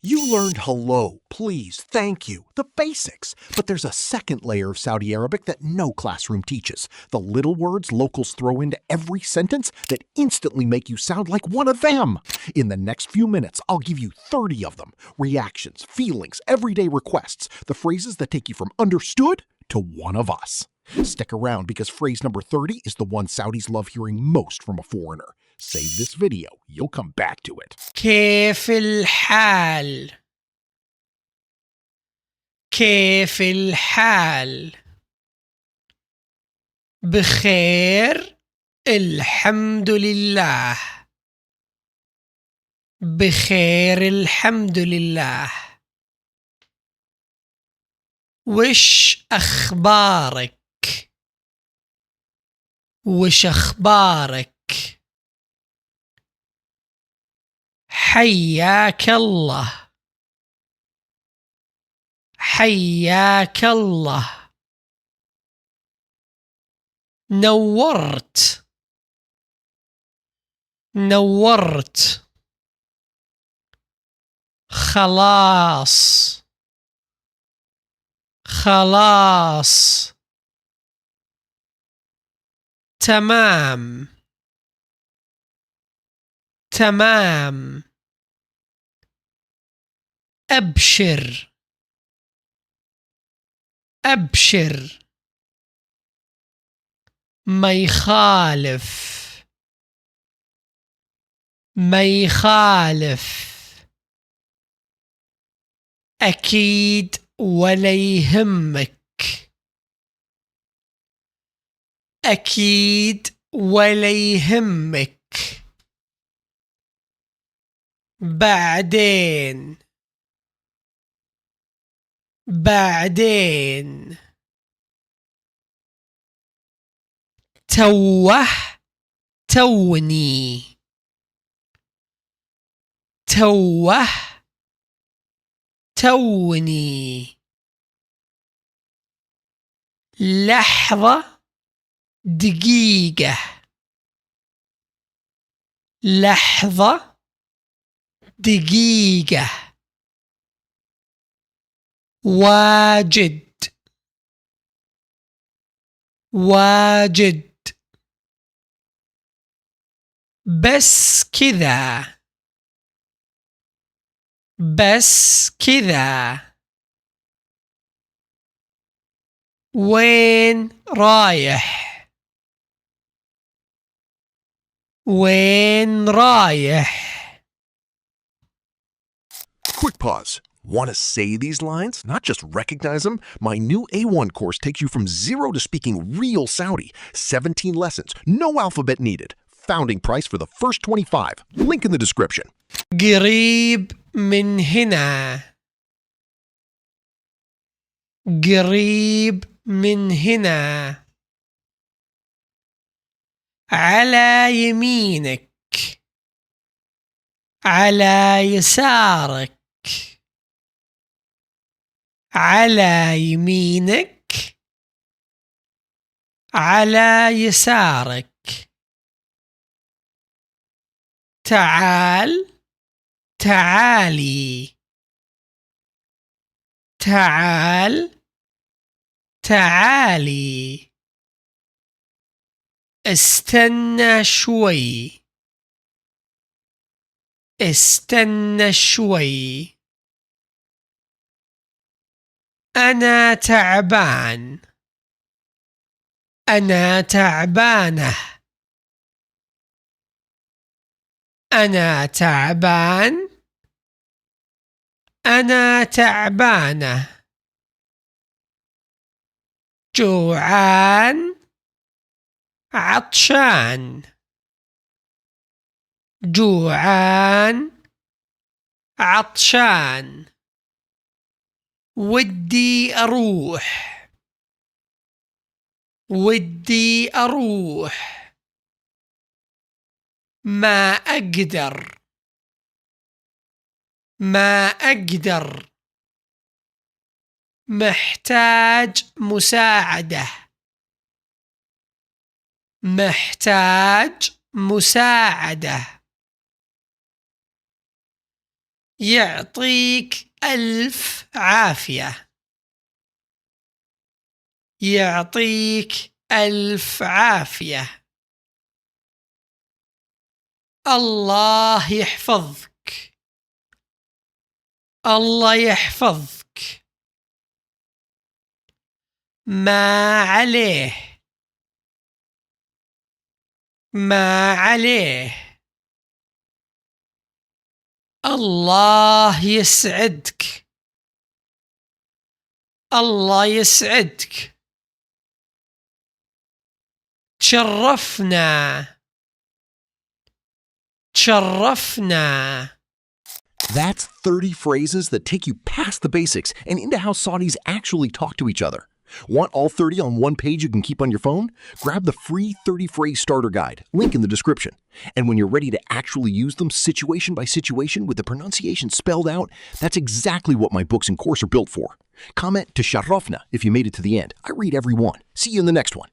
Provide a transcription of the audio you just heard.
You learned hello, please, thank you, the basics. But there's a second layer of Saudi Arabic that no classroom teaches. The little words locals throw into every sentence that instantly make you sound like one of them. In the next few minutes, I'll give you 30 of them. Reactions, feelings, everyday requests. The phrases that take you from understood to one of us. Stick around because phrase number 30 is the one Saudis love hearing most from a foreigner. Save this video. You'll come back to it. كيف الحال؟ كيف الحال؟ بخير، الحمد لله. بخير الحمد لله. وش أخبارك؟ وش أخبارك؟ حياك الله. حياك الله. نورت. نورت. خلاص. خلاص. تمام. تمام. أبشر. أبشر. ما يخالف. ما يخالف. أكيد ولا يهمك. أكيد ولا يهمك. بعدين. بعدين. توه. توني. توه. توني. لحظة. دقيقة. لحظة. دقيقة. واجد. واجد. بس كذا. بس كذا. وين رايح؟ وين رايح؟ Quick pause. Want to say these lines? Not just recognize them? My new A1 course takes you from zero to speaking real Saudi. 17 lessons, no alphabet needed. Founding price for the first 25. Link in the description. قريب من هنا. قريب من هنا. على يمينك. على يسارك. على يمينك. على يسارك. تعال. تعالي. تعال. تعالي. استنى شوي. استنى شوي. أنا تعبان. أنا تعبانة. أنا تعبان. أنا تعبانة. جوعان. عطشان. جوعان. عطشان. ودي أروح. ودي أروح. ما أقدر. ما أقدر. محتاج مساعدة. محتاج مساعدة. يعطيك ألف عافية. يعطيك ألف عافية. الله يحفظك. الله يحفظك. ما عليه. ما عليه. الله يسعدك. الله يسعدك. تشرفنا. تشرفنا. That's 30 phrases that take you past the basics and into how Saudis actually talk to each other. Want all 30 on one page you can keep on your phone? Grab the free 30 phrase starter guide, link in the description. And when you're ready to actually use them situation by situation with the pronunciation spelled out, that's exactly what my books and course are built for. Comment to Sharafna if you made it to the end. I read every one. See you in the next one.